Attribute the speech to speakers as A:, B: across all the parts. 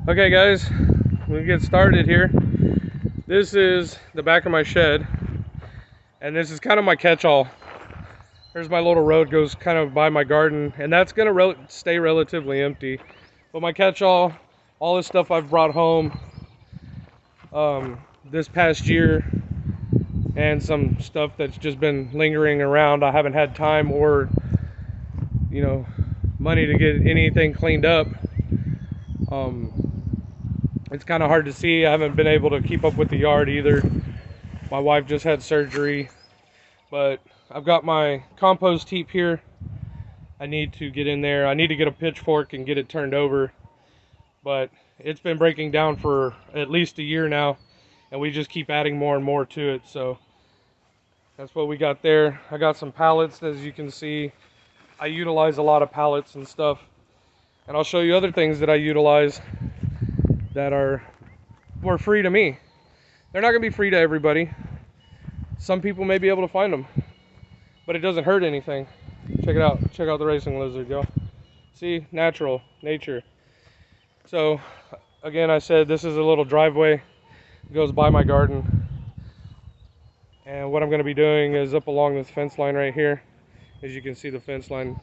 A: Okay guys, we get started here. This is the back of my shed, and this is kind of my catch-all. There's my little road goes kind of by my garden, and that's gonna stay relatively empty. But my catch-all, all this stuff I've brought home this past year, and some stuff that's just been lingering around. I haven't had time or money to get anything cleaned up. It's kind of hard to see. I haven't been able to keep up with the yard either. My wife just had surgery, but I've got my compost heap here. I need to get in there. I need to get a pitchfork and get it turned over, but it's been breaking down for at least a year now, and we just keep adding more and more to it. So that's what we got there. I got some pallets, as you can see. I utilize a lot of pallets and stuff, and I'll show you other things that I utilize that were free to me. They're not gonna be free to everybody. Some people may be able to find them, but it doesn't hurt anything. Check it out. Check out the racing lizard, y'all. See, natural, nature. So again, I said this is a little driveway. It goes by my garden, and what I'm gonna be doing is up along this fence line right here. As you can see, the fence line,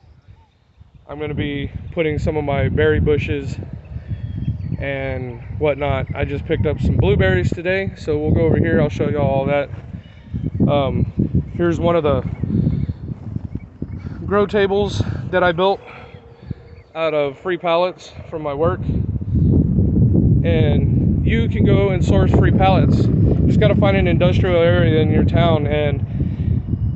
A: I'm gonna be putting some of my berry bushes and whatnot. I just picked up some blueberries today, so we'll go over here. I'll show you all that. Here's one of the grow tables that I built out of free pallets from my work, and you can go and source free pallets. You just got to find an industrial area in your town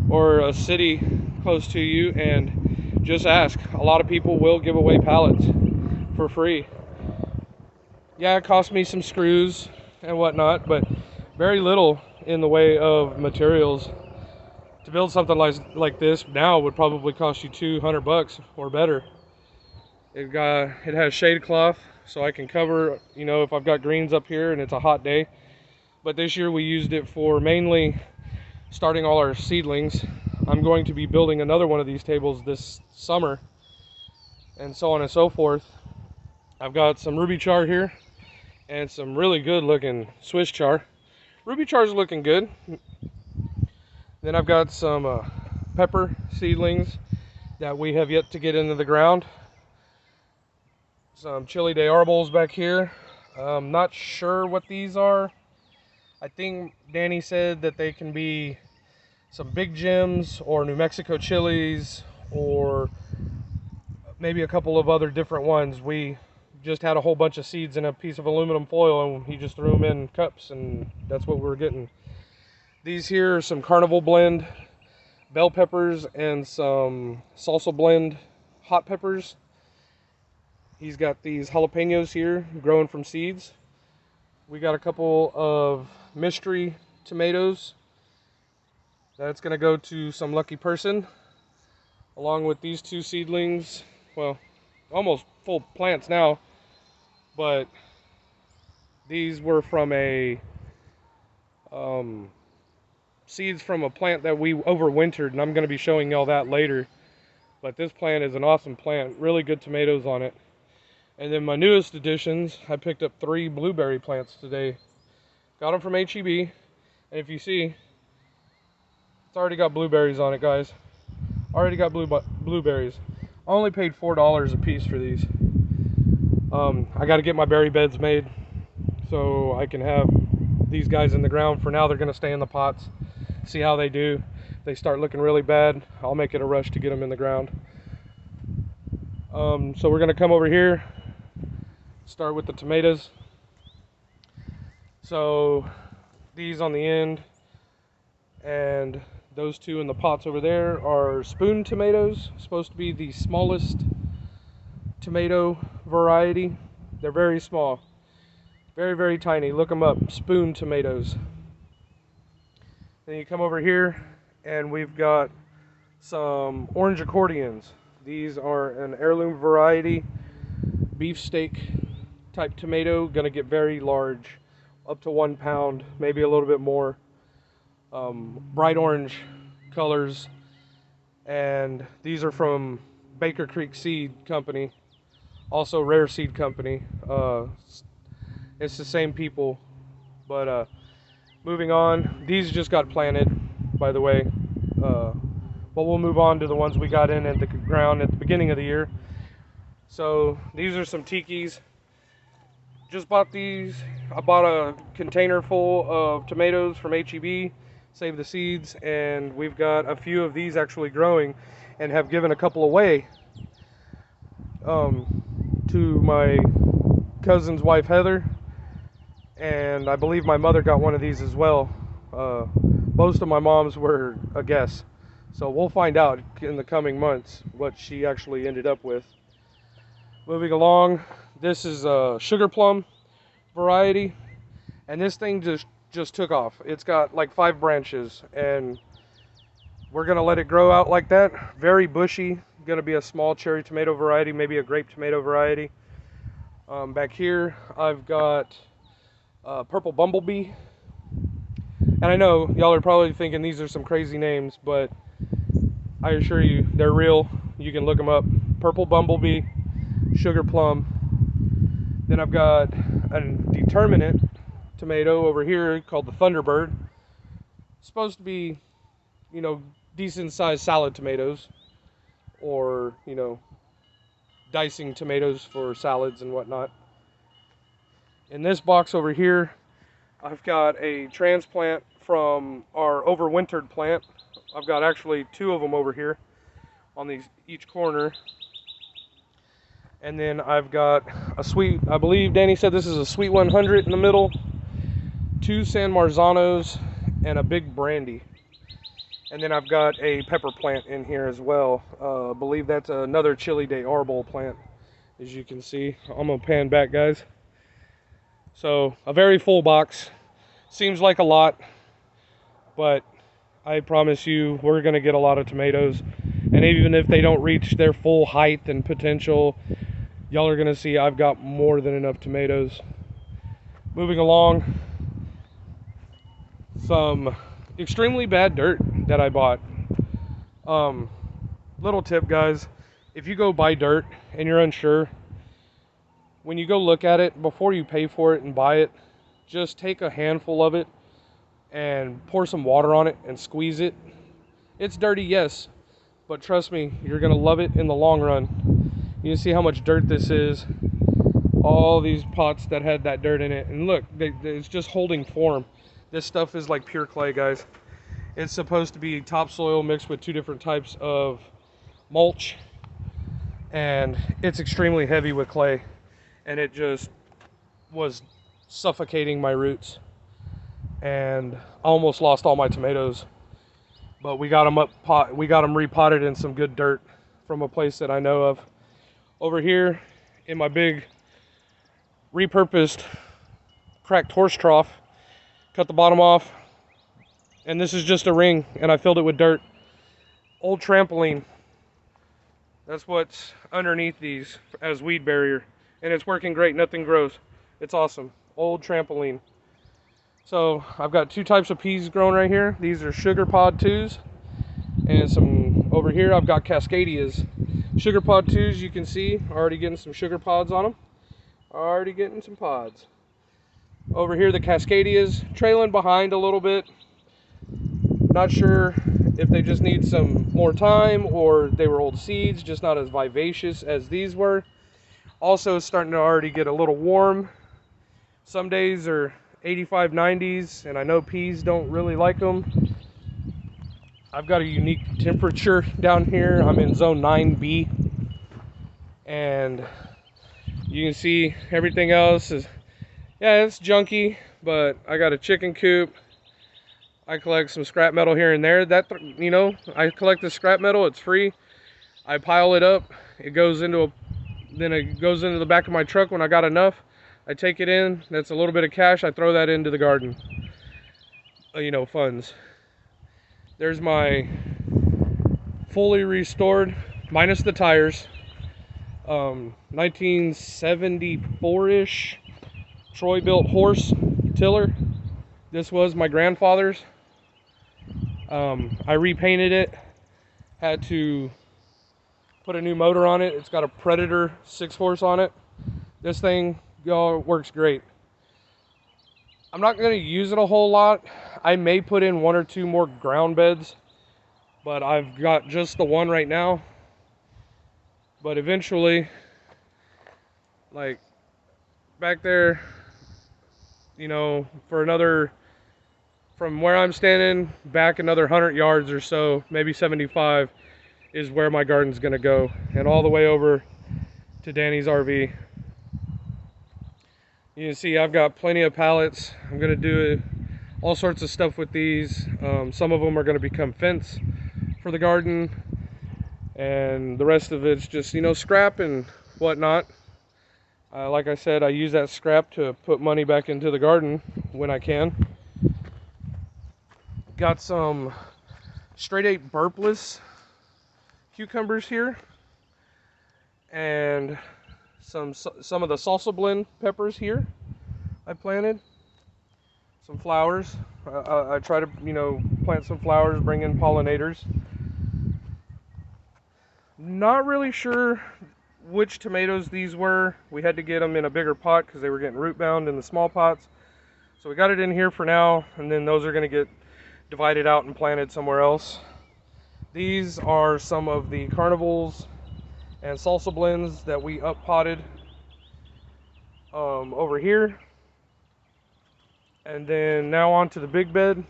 A: or a city close to you and just ask. A lot of people will give away pallets for free. Yeah, it cost me some screws and whatnot, but very little in the way of materials. To build something like this now would probably cost you $200 or better. It has shade cloth, so I can cover, if I've got greens up here and it's a hot day. But this year we used it for mainly starting all our seedlings. I'm going to be building another one of these tables this summer, and so on and so forth. I've got some ruby char here and some really good looking Swiss char. Ruby char's looking good. Then I've got some pepper seedlings that we have yet to get into the ground. Some chili de arbos back here. I'm not sure what these are. I think Danny said that they can be some big gems or New Mexico chilies, or maybe a couple of other different ones. We just had a whole bunch of seeds in a piece of aluminum foil, and he just threw them in cups, and that's what we were getting. These here are some carnival blend bell peppers and some salsa blend hot peppers. He's got these jalapenos here growing from seeds. We got a couple of mystery tomatoes. That's gonna go to some lucky person, along with these two seedlings. Well, almost full plants now, but these were from seeds from a plant that we overwintered, and I'm going to be showing y'all that later. But this plant is an awesome plant, really good tomatoes on it. And then my newest additions, I picked up 3 blueberry plants today. Got them from HEB, and if you see, it's already got blueberries on it, guys. Already got blueberries. I only paid $4 a piece for these. I got to get my berry beds made so I can have these guys in the ground. For now, they're going to stay in the pots, see how they do. If they start looking really bad, I'll make it a rush to get them in the ground. So we're going to come over here, start with the tomatoes. So these on the end and those two in the pots over there are spoon tomatoes, supposed to be the smallest tomato variety. They're very small, very, very tiny. Look them up, spoon tomatoes. Then you come over here and we've got some orange accordions. These are an heirloom variety, beefsteak type tomato, gonna get very large, up to 1 pound, maybe a little bit more. Bright orange colors, and these are from Baker Creek Seed Company, also Rare Seed Company. It's the same people. But moving on, these just got planted, by the way. But we'll move on to the ones we got in at the ground at the beginning of the year. So these are some tikis. Just bought these. I bought a container full of tomatoes from HEB, saved the seeds, and we've got a few of these actually growing and have given a couple away to my cousin's wife Heather, and I believe my mother got one of these as well. Most of my moms were a guess, so we'll find out in the coming months what she actually ended up with. Moving along, this is a sugar plum variety, and this thing just took off. It's got like 5 branches, and we're gonna let it grow out like that. Very bushy, gonna be a small cherry tomato variety, maybe a grape tomato variety. Back here I've got purple bumblebee, and I know y'all are probably thinking these are some crazy names, but I assure you they're real. You can look them up. Purple bumblebee, sugar plum. Then I've got a determinate tomato over here called the Thunderbird. It's supposed to be, you know, decent sized salad tomatoes, or, you know, dicing tomatoes for salads and whatnot. In this box over here, I've got a transplant from our overwintered plant. I've got actually 2 of them over here on each corner. And then I've got a sweet, I believe Danny said this is a sweet 100 in the middle, 2 San Marzanos, and a big brandy. And then I've got a pepper plant in here as well. I believe that's another Chili de Arbol plant, as you can see. I'm gonna pan back, guys. So a very full box. Seems like a lot, but I promise you we're gonna get a lot of tomatoes. And even if they don't reach their full height and potential, y'all are gonna see I've got more than enough tomatoes. Moving along, some extremely bad dirt that I bought. Little tip, guys, if you go buy dirt and you're unsure, when you go look at it, before you pay for it and buy it, just take a handful of it and pour some water on it and squeeze it. It's dirty, yes, but trust me, you're gonna love it in the long run. You can see how much dirt this is. All these pots that had that dirt in it, and look, it's just holding form. This stuff is like pure clay, guys. It's supposed to be topsoil mixed with 2 different types of mulch, and it's extremely heavy with clay, and it just was suffocating my roots, and I almost lost all my tomatoes. But we got them repotted in some good dirt from a place that I know of. Over here in my big repurposed cracked horse trough, cut the bottom off, and this is just a ring, and I filled it with dirt. Old trampoline. That's what's underneath these as weed barrier, and it's working great. Nothing grows. It's awesome. Old trampoline. So I've got 2 types of peas growing right here. These are sugar pod 2s, and some over here I've got Cascadias. Sugar pod 2s, you can see, already getting some sugar pods on them. Already getting some pods. Over here the Cascadias, trailing behind a little bit. Not sure if they just need some more time or they were old seeds, just not as vivacious as these were. Also starting to already get a little warm. Some days are 85, 90s, and I know peas don't really like them. I've got a unique temperature down here. I'm in zone 9B, and you can see everything else is, yeah, it's junky, but I got a chicken coop. I collect some scrap metal here and there. That, you know, I collect the scrap metal, it's free. I pile it up, it goes into the back of my truck when I got enough. I take it in, that's a little bit of cash, I throw that into the garden. You know, funds. There's my fully restored, minus the tires, 1974-ish Troy-built horse tiller. This was my grandfather's. I repainted it, had to put a new motor on it. It's got a Predator 6-horse on it. This thing, y'all, works great. I'm not going to use it a whole lot. I may put in 1 or 2 more ground beds, but I've got just the one right now. But eventually, like back there, you know, for another, from where I'm standing back another 100 yards or so, maybe 75, is where my garden's gonna go, and all the way over to Danny's RV. You can see I've got plenty of pallets. I'm gonna do all sorts of stuff with these. Some of them are gonna become fence for the garden, and the rest of it's just, you know, scrap and whatnot. Like I said, I use that scrap to put money back into the garden when I can. Got some straight 8 burpless cucumbers here, and some of the salsa blend peppers here I planted. Some flowers. I try to, you know, plant some flowers, bring in pollinators. Not really sure which tomatoes these were. We had to get them in a bigger pot because they were getting root bound in the small pots. So we got it in here for now, and then those are going to get divided out and planted somewhere else. These are some of the carnivals and salsa blends that we up potted over here. And then now on to the big bed.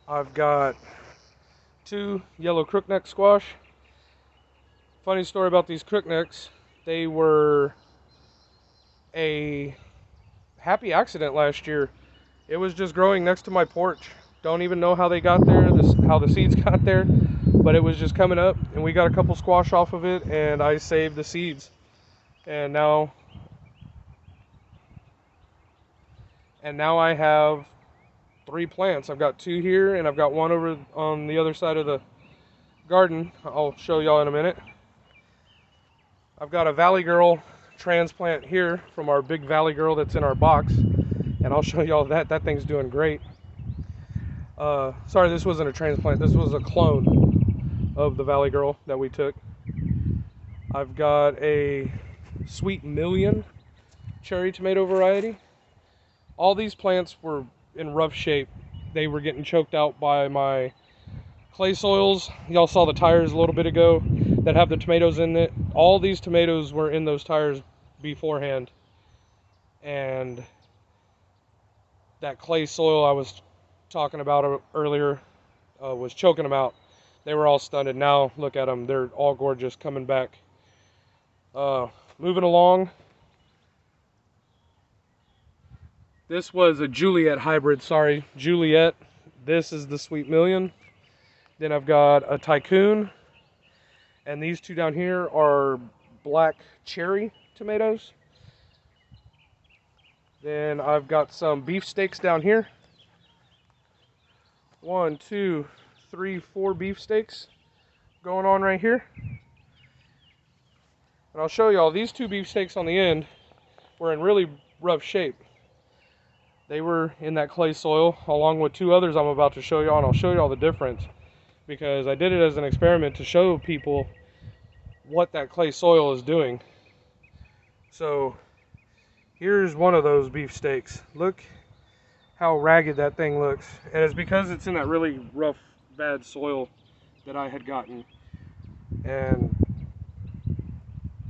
A: I've got 2 yellow crookneck squash. Funny story about these crooknecks, they were a happy accident last year. It was just growing next to my porch. Don't even know how they got there, how the seeds got there, but it was just coming up, and we got a couple squash off of it, and I saved the seeds. And now I have 3 plants. I've got 2 here, and I've got 1 over on the other side of the garden. I'll show y'all in a minute. I've got a Valley Girl transplant here from our big Valley Girl that's in our box, and I'll show y'all that. That thing's doing great. Sorry, this wasn't a transplant. This was a clone of the Valley Girl that we took. I've got a Sweet Million cherry tomato variety. All these plants were in rough shape. They were getting choked out by my clay soils. Y'all saw the tires a little bit ago that have the tomatoes in it. All these tomatoes were in those tires beforehand, and that clay soil I was talking about earlier was choking them out. They were all stunted. Now look at them, they're all gorgeous, coming back. Moving along, this was a Juliet hybrid. Sorry, Juliet. This is the Sweet Million. Then I've got a Tycoon, and these 2 down here are black cherry tomatoes. Then I've got some beefsteaks down here. 1, 2, 3, 4 beefsteaks going on right here. And I'll show y'all, these 2 beefsteaks on the end were in really rough shape. They were in that clay soil along with 2 others I'm about to show y'all, and I'll show y'all the difference because I did it as an experiment to show people what that clay soil is doing. So here's one of those beefsteaks. Look how ragged that thing looks, and it's because it's in that really rough, bad soil that I had gotten, and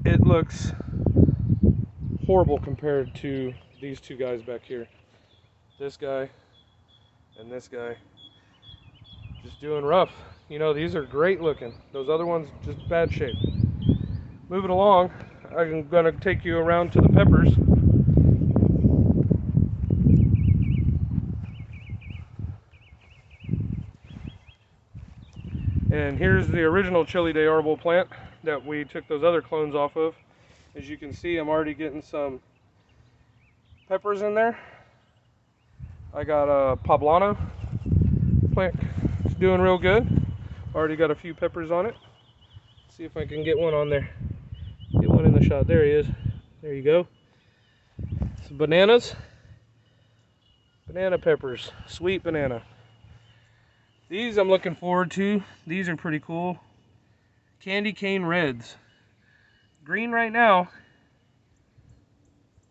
A: it looks horrible compared to these 2 guys back here. This guy and this guy just doing rough. You know, these are great looking. Those other ones just bad shape. Moving along, I'm gonna take you around to the peppers. And here's the original Chili de Arbol plant that we took those other clones off of. As you can see, I'm already getting some peppers in there. I got a Poblano plant. It's doing real good. Already got a few peppers on it. Let's see if I can get one on there. Get one in the shot. There he is. There you go. Some bananas. Banana peppers. Sweet banana. These I'm looking forward to. These are pretty cool. Candy cane reds. Green right now,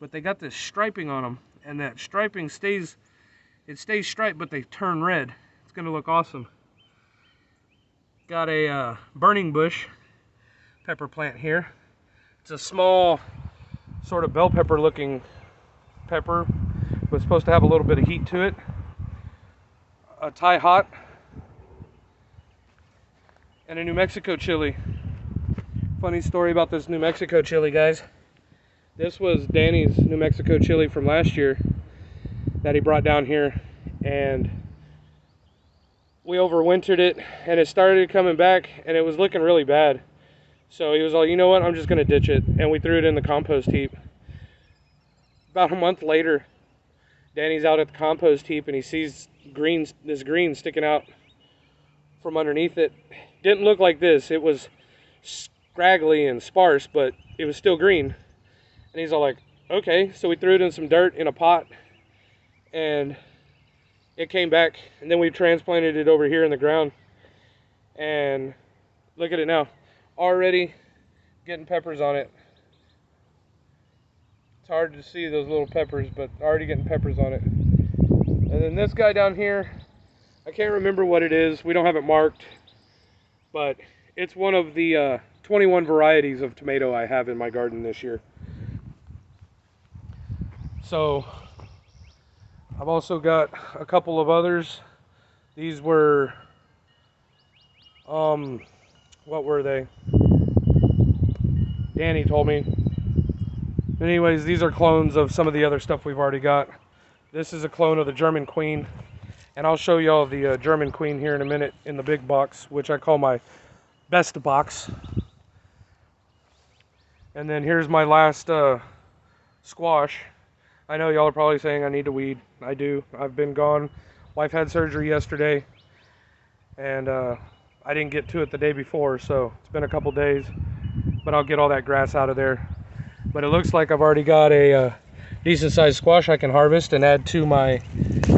A: but they got this striping on them, and that striping stays striped, but they turn red. It's gonna look awesome. Got a burning bush pepper plant here. It's a small sort of bell pepper looking pepper. Was supposed to have a little bit of heat to it. A Thai hot and a New Mexico chili. Funny story about this New Mexico chili, guys. This was Danny's New Mexico chili from last year that he brought down here, and we overwintered it, and it started coming back, and it was looking really bad. So he was like, you know what, I'm just gonna ditch it, and we threw it in the compost heap. About a month later, Danny's out at the compost heap, and he sees this green sticking out from underneath it. Didn't look like this. It was scraggly and sparse, but it was still green. And he's all like, okay. So we threw it in some dirt in a pot, and it came back. And then we transplanted it over here in the ground. And look at it now. Already getting peppers on it. It's hard to see those little peppers, but already getting peppers on it. And then this guy down here, I can't remember what it is. We don't have it marked, but it's one of the 21 varieties of tomato I have in my garden this year. So I've also got a couple of others. These were, what were they? Danny told me. But anyways, these are clones of some of the other stuff we've already got. This is a clone of the German Queen, and I'll show y'all the German Queen here in a minute in the big box, which I call my best box. And then here's my last squash. I know y'all are probably saying I need to weed. I do. I've been gone. Wife had surgery yesterday, and I didn't get to it the day before, so it's been a couple days, but I'll get all that grass out of there. But it looks like I've already got a decent sized squash I can harvest and add to my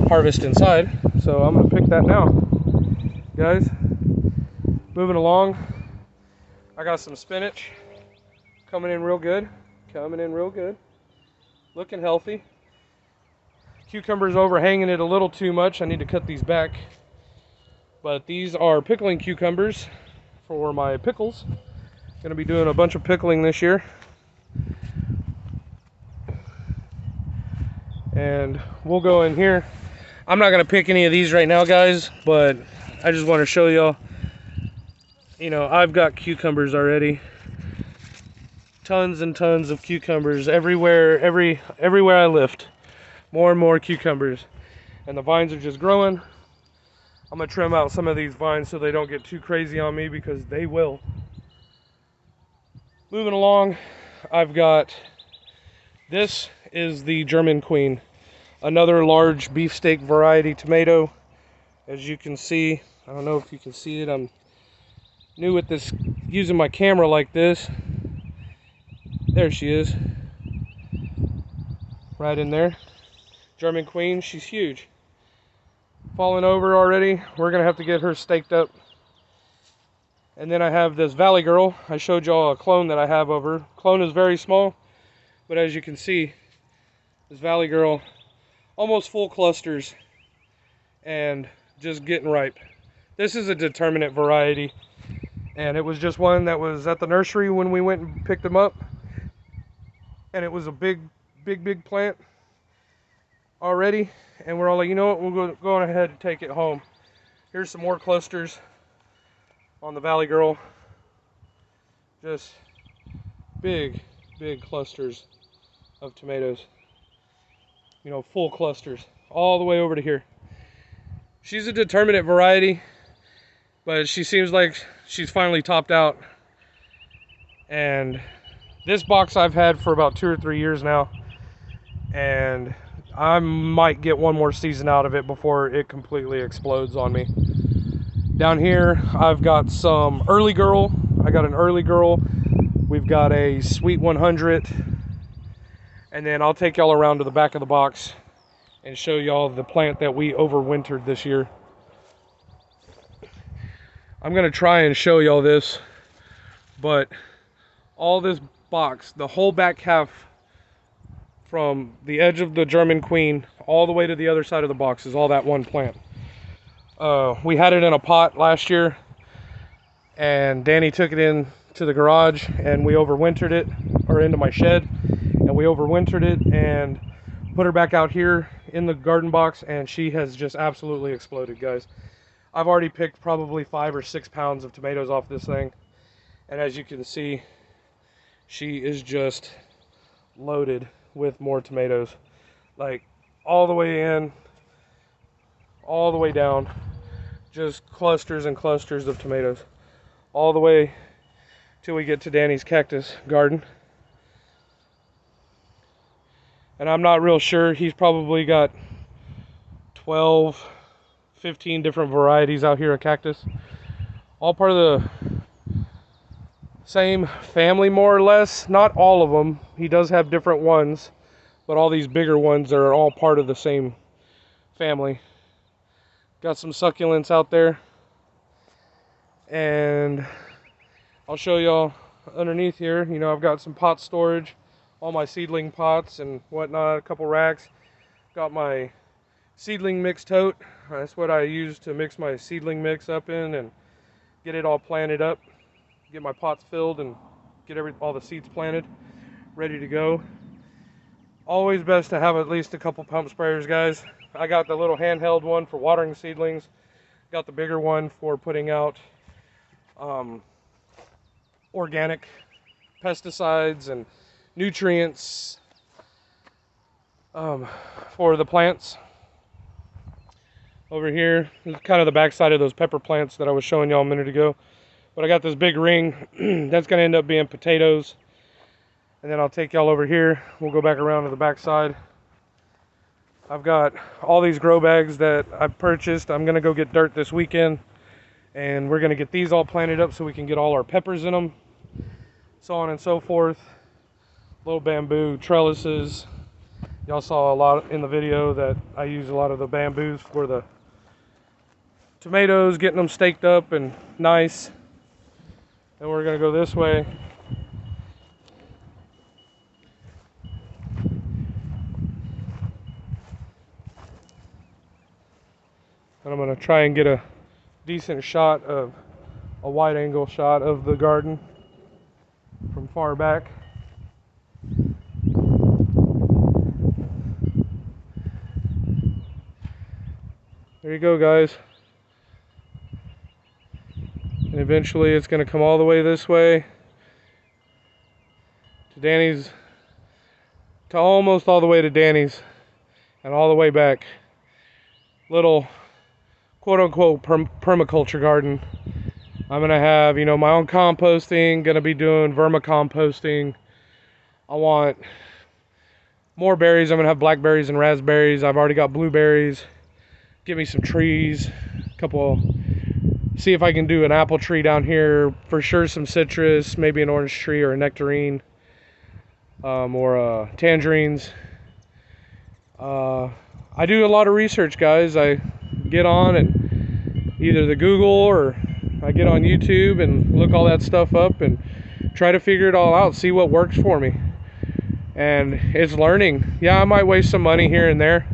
A: harvest inside. So I'm gonna pick that now, guys. Moving along, I got some spinach coming in real good, looking healthy. Cucumbers overhanging it a little too much. I need to cut these back, but these are pickling cucumbers for my pickles. Gonna be doing a bunch of pickling this year. And we'll go in here. I'm not gonna pick any of these right now, guys, but I just want to show y'all, you know, I've got cucumbers already. Tons and tons of cucumbers everywhere, everywhere I lift. More and more cucumbers. And the vines are just growing. I'm gonna trim out some of these vines so they don't get too crazy on me, because they will. Moving along, I've got, this is the German Queen, another large beefsteak variety tomato. As you can see, I don't know if you can see it, I'm new at this, using my camera like this. There she is, right in there. German Queen, she's huge. Falling over already. We're gonna have to get her staked up. And then I have this Valley Girl. I showed y'all a clone that I have of her. Clone is very small, but as you can see, this Valley Girl, almost full clusters and just getting ripe. This is a determinate variety, and it was just one that was at the nursery when we went and picked them up, and it was a big plant already, and we're all like, you know what, we'll go ahead and take it home. Here's some more clusters on the Valley Girl. Just big clusters of tomatoes. You know, full clusters all the way over to here. She's a determinate variety, but she seems like she's finally topped out. And this box I've had for about 2 or 3 years now, and I might get one more season out of it before it completely explodes on me. Down here, I've got some Early Girl. I got an Early Girl. We've got a Sweet 100. And then I'll take y'all around to the back of the box and show y'all the plant that we overwintered this year. I'm gonna try and show y'all this, but all this box, the whole back half from the edge of the German Queen all the way to the other side of the box is all that one plant. We had it in a pot last year, and Danny took it in to the garage, and we overwintered it, or into my shed, and we overwintered it and put her back out here in the garden box, and she has just absolutely exploded, guys. I've already picked probably 5 or 6 pounds of tomatoes off this thing, and as you can see, she is just loaded with more tomatoes, like all the way in, all the way down, just clusters and clusters of tomatoes, all the way till we get to Danny's cactus garden. And I'm not real sure, he's probably got 12, 15 different varieties out here of cactus, all part of the same family more or less. Not all of them, he does have different ones, but all these bigger ones are all part of the same family. Got some succulents out there, and I'll show y'all underneath here. You know, I've got some pot storage, all my seedling pots and whatnot, a couple racks. Got my seedling mix tote. That's what I use to mix my seedling mix up in and get it all planted up, get my pots filled and get all the seeds planted, ready to go. Always best to have at least a couple pump sprayers, guys. I got the little handheld one for watering seedlings, got the bigger one for putting out organic pesticides and nutrients for the plants. Over here is kind of the backside of those pepper plants that I was showing y'all a minute ago. But I got this big ring that's going to end up being potatoes. And then I'll take y'all over here. We'll go back around to the backside. I've got all these grow bags that I purchased. I'm going to go get dirt this weekend, and we're going to get these all planted up so we can get all our peppers in them, so on and so forth. Little bamboo trellises. Y'all saw a lot in the video that I use a lot of the bamboos for the tomatoes, getting them staked up and nice. And we're going to go this way. And I'm going to try and get a decent shot of a wide angle shot of the garden from far back. There you go, guys. And eventually it's going to come all the way this way to Danny's, to almost all the way to Danny's, and all the way back. Little quote-unquote permaculture garden. I'm gonna have, you know, my own composting, gonna be doing vermicomposting. I want more berries. I'm gonna have blackberries and raspberries. I've already got blueberries. Get me some trees, a couple, see if I can do an apple tree down here, for sure some citrus, maybe an orange tree or a nectarine, or tangerines. I do a lot of research, guys. I get on and either the Google or I get on YouTube and look all that stuff up and try to figure it all out, see what works for me. And it's learning. Yeah, I might waste some money here and there.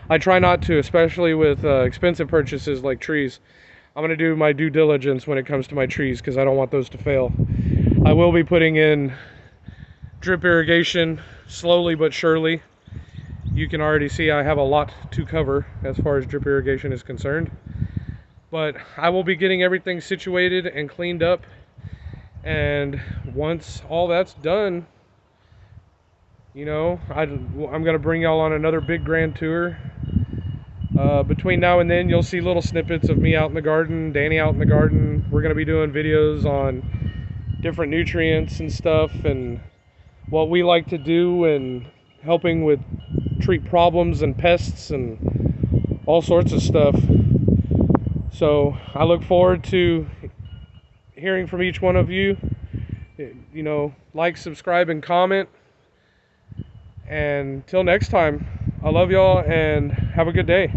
A: I try not to, especially with expensive purchases like trees. I'm going to do my due diligence when it comes to my trees because I don't want those to fail. I will be putting in drip irrigation slowly but surely. You can already see I have a lot to cover as far as drip irrigation is concerned. But I will be getting everything situated and cleaned up. And once all that's done, you know, I'm going to bring y'all on another big grand tour. Between now and then, you'll see little snippets of me out in the garden, Danny out in the garden. We're going to be doing videos on different nutrients and stuff and what we like to do and helping with treat problems and pests and all sorts of stuff. So I look forward to hearing from each one of you. You know, like, subscribe, and comment. And till next time, I love y'all and have a good day.